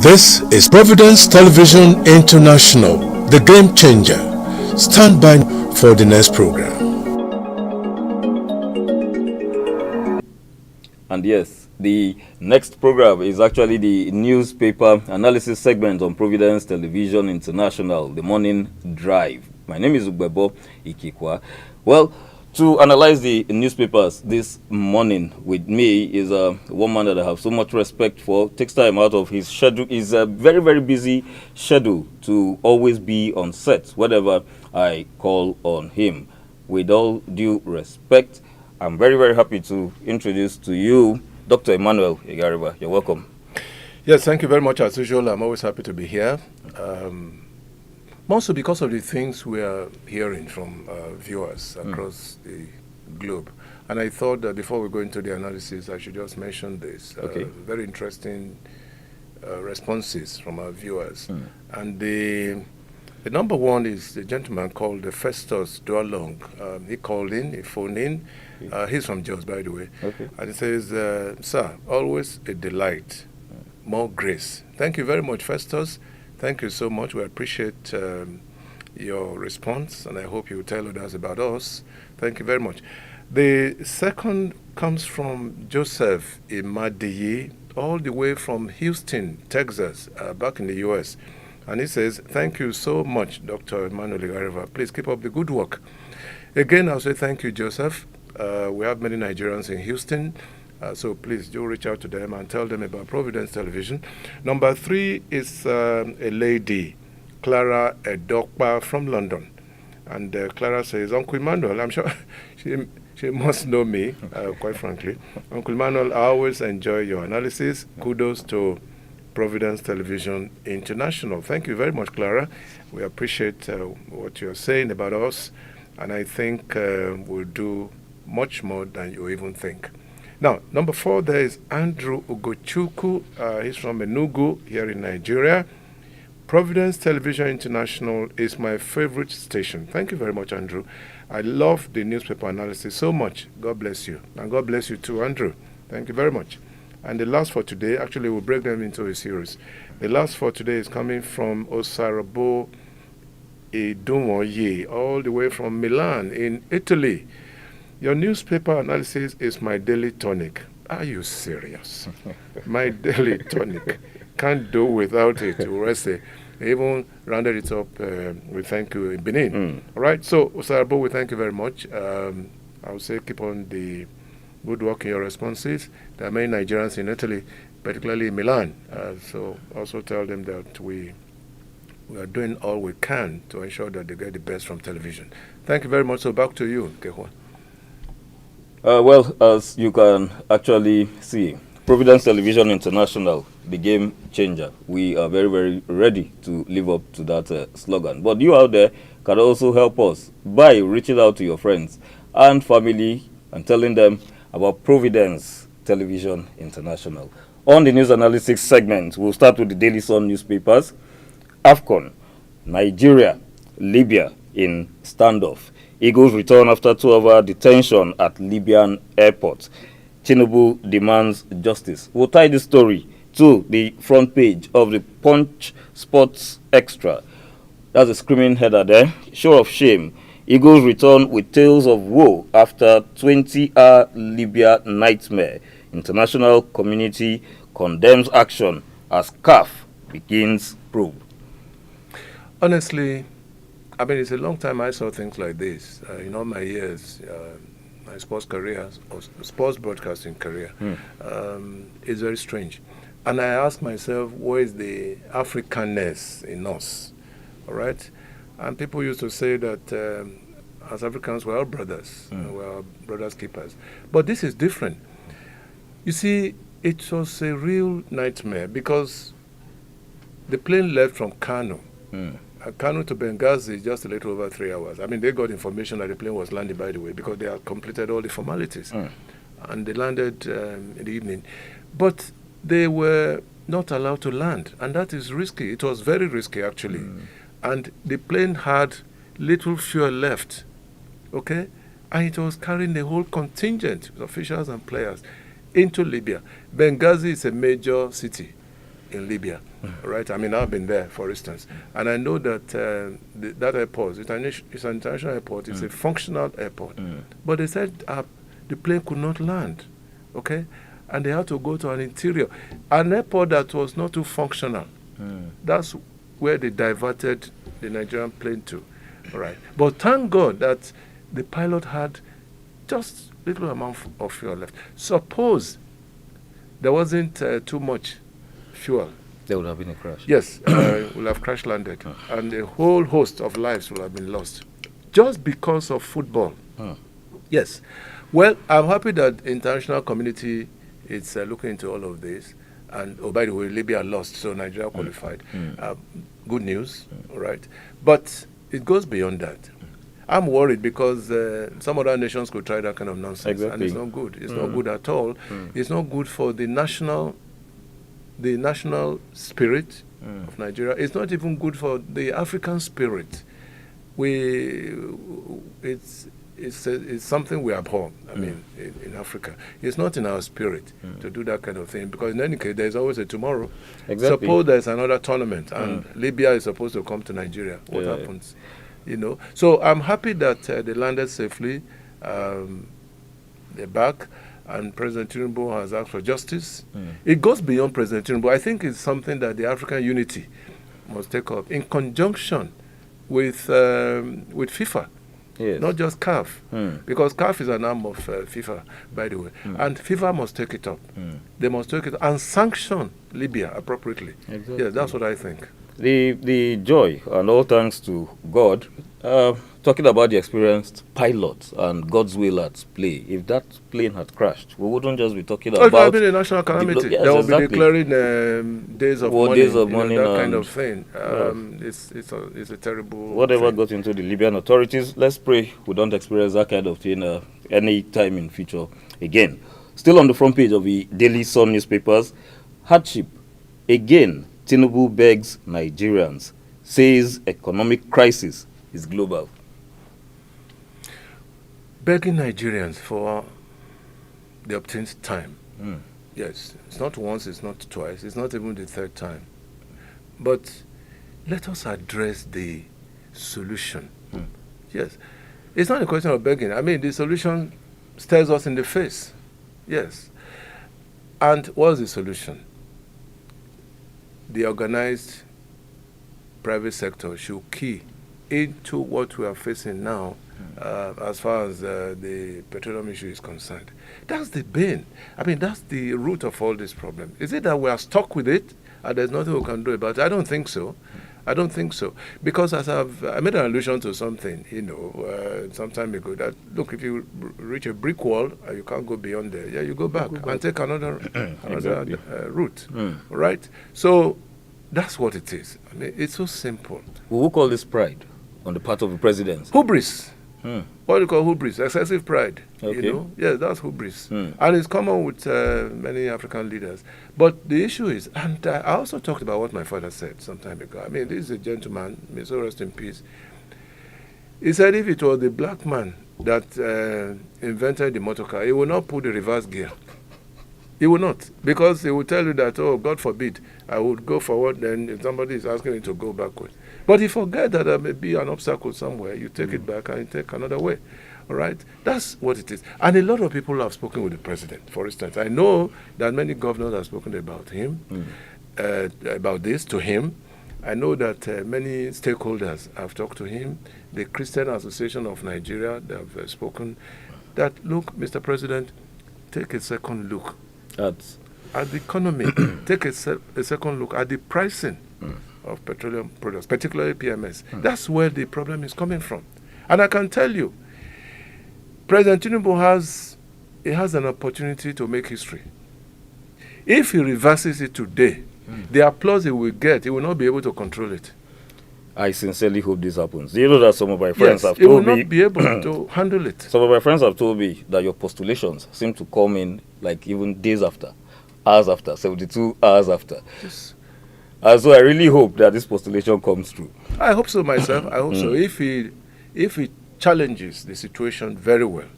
This is Providence Television International, the game changer. Stand by for the next program. And yes, the next program is actually the newspaper analysis segment on Providence Television International, the morning drive. My name is Ugbebo Ikikwa. Well, to analyze the newspapers this morning with me is a woman that I have so much respect for. Takes time out of his schedule. Is a very, very busy schedule to always be on set whenever I call on him. With all due respect, I'm very, very happy to introduce to you Dr. Emmanuel Igariba. You're welcome. Yes, thank you very much as usual. I'm always happy to be here. Mostly because of the things we are hearing from viewers across the globe. And I thought that before we go into the analysis, I should just mention this. Okay. Very interesting responses from our viewers. And the number one is the gentleman called Festus Dualong. He called in, he phoned in. He's from Jos, by the way. Okay. And he says, sir, always a delight, more grace. Thank you very much, Festus. Thank you so much. We appreciate your response, and I hope you tell others about us. Thank you very much. The second comes from Joseph Imadiyi, all the way from Houston, Texas, back in the U.S. And he says, thank you so much, Dr. Emmanuel Igariba. Please keep up the good work. Again, I'll say thank you, Joseph. We have many Nigerians in Houston. So please do reach out to them and tell them about Providence Television. Number 3 is a lady, Clara Edokpa from London. And Clara says, Uncle Emmanuel, I'm sure she must know me, quite frankly. Uncle Emmanuel, I always enjoy your analysis. Kudos to Providence Television International. Thank you very much, Clara. We appreciate what you're saying about us. And I think we'll do much more than you even think. Now, number 4, there is Andrew Ugochukwu. He's from Enugu here in Nigeria. Providence Television International is my favorite station. Thank you very much, Andrew. I love the newspaper analysis so much. God bless you. And God bless you too, Andrew. Thank you very much. And the last for today, actually we'll break them into a series. The last for today is coming from Osarabo Idunwoye, all the way from Milan in Italy. Your newspaper analysis is my daily tonic. Are you serious? My daily tonic. Can't do without it. Urese. Even rounded it up with thank you in Benin. All right. So, Osarabo, we thank you very much. I would say keep on the good work in your responses. There are many Nigerians in Italy, particularly in Milan. So also tell them that we are doing all we can to ensure that they get the best from television. Thank you very much. So back to you, Kehua. Well, as you can actually see, Providence Television International, the game changer. We are very, very ready to live up to that slogan. But you out there can also help us by reaching out to your friends and family and telling them about Providence Television International. On the news analysis segment, we'll start with the Daily Sun newspapers. Afcon, Nigeria, Libya in standoff. Eagles return after 2-hour detention at Libyan airport. Tinubu demands justice. We'll tie this story to the front page of the Punch Sports Extra. That's a screaming header there. Show of shame. Eagles return with tales of woe after 20-hour Libya nightmare. International community condemns action as CAF begins probe. Honestly, I mean, it's a long time I saw things like this. In all my years, my sports career, or sports broadcasting career, is very strange. And I ask myself, where is the Africanness in us? All right? And people used to say that as Africans, we're all brothers. We're all brothers keepers. But this is different. You see, it was a real nightmare because the plane left from Kano. Kano to Benghazi is just a little over 3 hours. I mean, they got information that the plane was landing, by the way, because they had completed all the formalities. And they landed in the evening. But they were not allowed to land, and that is risky. It was very risky, actually. And the plane had little fuel left, okay? And it was carrying the whole contingent, officials and players, into Libya. Benghazi is a major city. in Libya, right? I mean, I've been there, for instance, and I know that that airport, it's an international airport, it's a functional airport, but they said the plane could not land, okay? And they had to go to an interior, an airport that was not too functional. That's where they diverted the Nigerian plane to, all right? But thank God that the pilot had just little amount of fuel left. Suppose there wasn't too much fuel, there would have been a crash. yes, will have crash landed, and a whole host of lives will have been lost, just because of football. Yes. Well, I'm happy that the international community is looking into all of this. And, oh, by the way, Libya lost, so Nigeria qualified. Good news, all right? But it goes beyond that. I'm worried because some other nations could try that kind of nonsense, and it's not good. It's not good at all. It's not good for the national spirit of Nigeria. It's not even good for the African spirit. It's something we abhor. I mean, in Africa, it's not in our spirit to do that kind of thing, because in any case, there's always a tomorrow. Exactly. Suppose there's another tournament and Libya is supposed to come to Nigeria. What happens? You know. So I'm happy that they landed safely. They're back, and President Tinubu has asked for justice. It goes beyond President Tinubu. I think it's something that the African unity must take up in conjunction with FIFA. Yes. Not just CAF, because CAF is an arm of FIFA, by the way. And FIFA must take it up. They must take it and sanction Libya appropriately. Exactly. Yes, that's what I think. The joy, and all thanks to God, talking about the experienced pilots and God's will at play. If that plane had crashed, we wouldn't just be talking about... If it had been a national calamity, yes, they will exactly. be declaring days of mourning, days of mourning, that kind of thing. It's a terrible whatever thing. got into the Libyan authorities. Let's pray we don't experience that kind of thing any time in future again. Still on the front page of the Daily Sun newspapers, hardship. Again, Tinubu begs Nigerians, says economic crisis is global. Begging Nigerians for the obtained time. Yes, it's not once, it's not twice, it's not even the third time. But let us address the solution. Yes, it's not a question of begging. I mean, the solution stares us in the face. Yes. And what's the solution? The organized private sector should key into what we are facing now as far as the petroleum issue is concerned. That's the bane. I mean, that's the root of all this problem. Is it that we are stuck with it and there's nothing we can do about it? I don't think so. I don't think so. Because as I made an allusion to something, some time ago, that, look, if you reach a brick wall, you can't go beyond there. Yeah, you go back and take another route, right? So that's what it is. I mean, it's so simple. We will call this pride on the part of the president. Hubris. What do you call hubris? Excessive pride. Okay. Yes, that's hubris. And it's common with many African leaders. But the issue is, and I also talked about what my father said some time ago. I mean, this is a gentleman, may so rest in peace. He said if it was the black man that invented the motor car, he would not put the reverse gear. He will not, because he will tell you that, oh, God forbid, I would go forward, then if somebody is asking me to go backward. But you forget that there may be an obstacle somewhere. You take it back and you take another way. All right? That's what it is. And a lot of people have spoken with the president, for instance. I know that many governors have spoken about him, about this to him. I know that many stakeholders have talked to him. The Christian Association of Nigeria, they have spoken that, look, Mr. President, take a second look at the economy. Take a second look at the pricing of petroleum products, particularly PMS. That's where the problem is coming from. And I can tell you, President Tinubu has an opportunity to make history. If he reverses it today, the applause he will get, he will not be able to control it. I sincerely hope this happens. You know that some of my friends have he told will me... not be able to handle it. Some of my friends have told me that your postulations seem to come in like even days after, hours after, 72 hours after. Yes. And so I really hope that this postulation comes true. I hope so myself. I hope so. If he challenges the situation very well,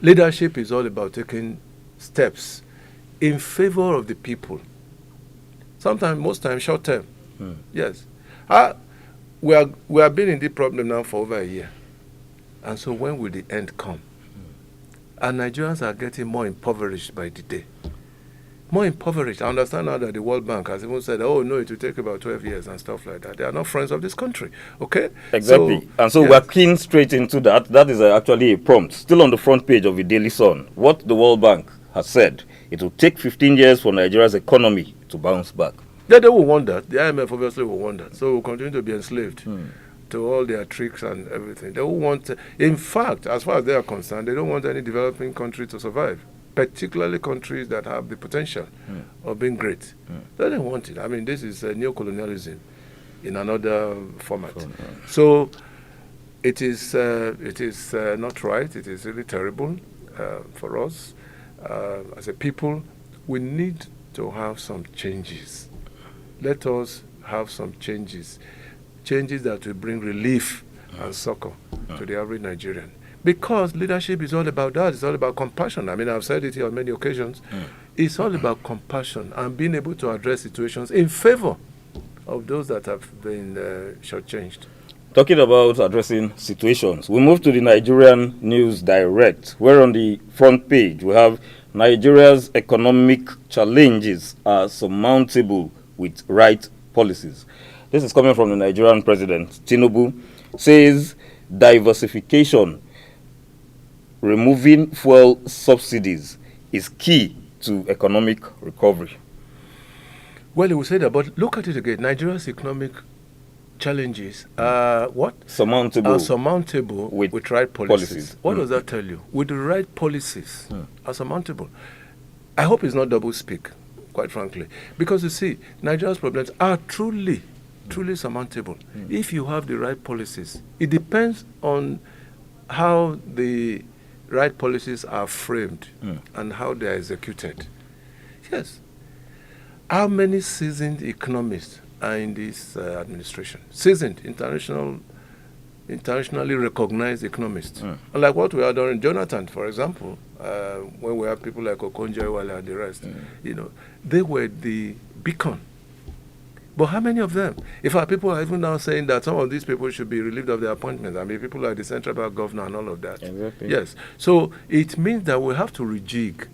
leadership is all about taking steps in favor of the people. Sometimes, most times, short term. Yes. Uh, we have been in this problem now for over a year. And so when will the end come? And Nigerians are getting more impoverished by the day. More impoverished. I understand now that the World Bank has even said, oh, no, it will take about 12 years and stuff like that. They are not friends of this country. Okay? Exactly. And so we're keen straight into that. That is actually a prompt. Still on the front page of the Daily Sun. What the World Bank has said. It will take 15 years for Nigeria's economy to bounce back. Yeah, they will want that. The IMF obviously will want that. So we'll continue to be enslaved to all their tricks and everything. They will want, in fact, as far as they are concerned, they don't want any developing country to survive, particularly countries that have the potential of being great. They don't want it. I mean, this is neocolonialism in another format. So it is not right. It is really terrible for us. As a people, we need to have some changes. Let us have some changes that will bring relief and succor to the average Nigerian. Because leadership is all about that. It's all about compassion. I mean, I've said it here on many occasions. It's all about compassion and being able to address situations in favor of those that have been shortchanged. Talking about addressing situations, we move to the Nigerian News Direct, where on the front page we have Nigeria's economic challenges are surmountable with right policies. This is coming from the Nigerian president. Tinubu says diversification, removing fuel subsidies is key to economic recovery. Well, he will say that, but look at it again. Nigeria's economic challenges are what? Surmountable with right policies. What does that tell you? With the right policies are surmountable. I hope it's not double speak, quite frankly. Because you see, Nigeria's problems are truly surmountable if you have the right policies. It depends on how the right policies are framed and how they are executed. Yes. How many seasoned economists are in this administration? Seasoned, internationally recognized economists. Unlike what we had during Jonathan, for example, when we have people like Okonjo-Iweala and the rest, they were the beacon. But how many of them? In fact, people are even now saying that some of these people should be relieved of their appointments. I mean, people like the central bank governor and all of that. Exactly. Yes. So it means that we have to rejig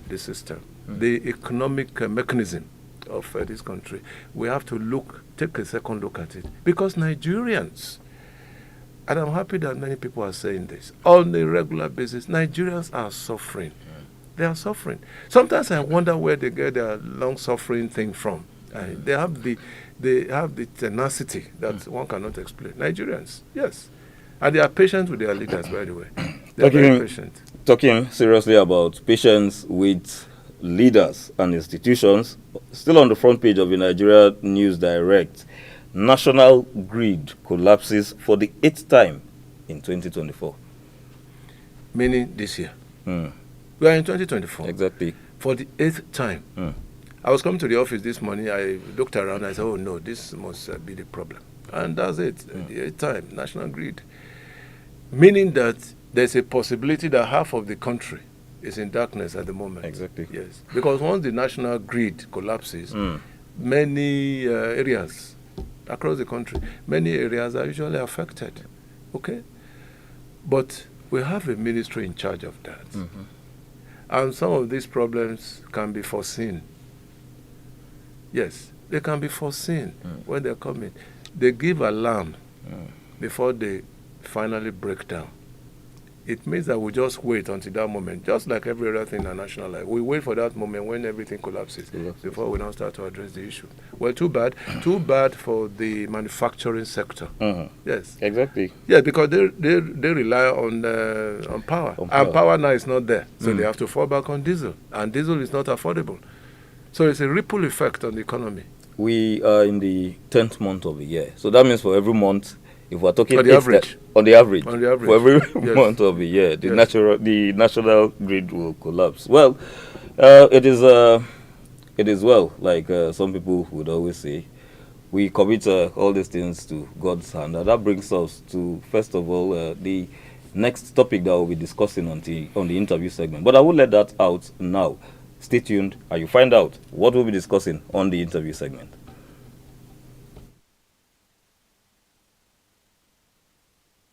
the system, the economic mechanism of this country. We have to take a second look at it. Because Nigerians, and I'm happy that many people are saying this, on a regular basis, Nigerians are suffering. They are suffering. Sometimes I wonder where they get their long-suffering thing from. They have the tenacity that one cannot explain. Nigerians, yes. And they are patient with their leaders, by the way. They are very patient. Talking seriously about patience with leaders and institutions, still on the front page of the Nigeria News Direct, national grid collapses for the 8th time in 2024. Meaning this year. We are in 2024. Exactly. For the 8th time. I was coming to the office this morning. I looked around and I said, oh no, this must be the problem. And that's it. The 8th time, national grid. Meaning that there's a possibility that half of the country is in darkness at the moment. Exactly. Yes. Because once the national grid collapses, many areas across the country, many areas are usually affected. Okay? But we have a ministry in charge of that. And some of these problems can be foreseen. Yes, they can be foreseen when they're coming. They give alarm before they finally break down. It means that we just wait until that moment, just like every other thing in our national life. We wait for that moment when everything collapses before we now start to address the issue. Well, too bad for the manufacturing sector. Yes, exactly. Yeah, because they rely on power, and power now is not there, so they have to fall back on diesel, and diesel is not affordable. So it's a ripple effect on the economy. We are in the 10th month of the year, so that means for every month, if we're talking on the average, for every month of the year, the national grid will collapse. Well, it is well, like some people would always say, we commit all these things to God's hand. And that brings us to, first of all, the next topic that we'll be discussing on the interview segment. But I will let that out now. Stay tuned and you find out what we'll be discussing on the interview segment.